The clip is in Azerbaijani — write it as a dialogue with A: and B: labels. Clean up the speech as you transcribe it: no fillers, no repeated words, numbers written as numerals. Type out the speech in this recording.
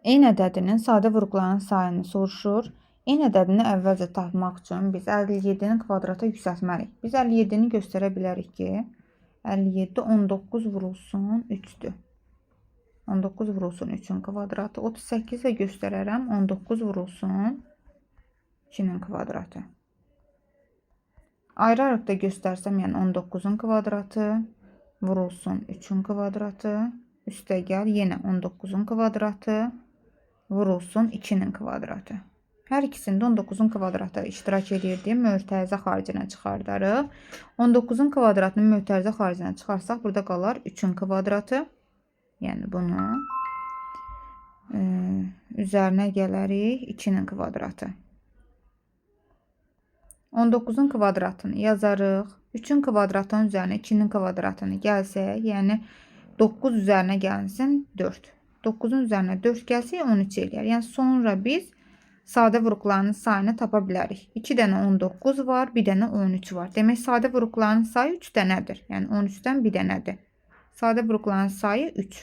A: Eyni ədədinin sadə vurğularının sayını soruşur. Eyni ədədini əvvəlcə tapmaq üçün biz 57-ni kvadrata yüksəltməliyik. Biz 57-ni göstərə bilərik ki, 57 19 vurulsun 3-dür. 19 vurulsun 3-ün kvadratı. 38 də göstərərəm 19 vurulsun 2-nin kvadratı. Ayrı-ayrı da göstərsəm, yəni 19-un kvadratı vurulsun 3-ün kvadratı, üstə gəl yenə 19-un kvadratı vurulsun 2-nin kvadratı. Hər ikisində 19-un kvadratı iştirak edirdi. Mötərizə xaricinə çıxardarıq. 19-un kvadratını mötərizə xaricinə çıxarsaq, burada qalar 3-ün kvadratı. Yəni bunu üzərinə gələrik 2-nin kvadratı. 19-un kvadratını yazarıq. 3-ün kvadratının üzərinə 2-nin kvadratını gəlsək, yəni 9 üzərinə gəlsin 4. 9-un üzərinə 4 gəlsək 13 eləyər. Yəni sonra biz sadə vuruqlarının sayını tapa bilərik. 2 dənə 19 var, 1 dənə 13 var. Demək, sadə vuruqlarının sayı 3 dənədir. Yəni 13-dən 1 dənədir. Sadə vuruqların sayı 3.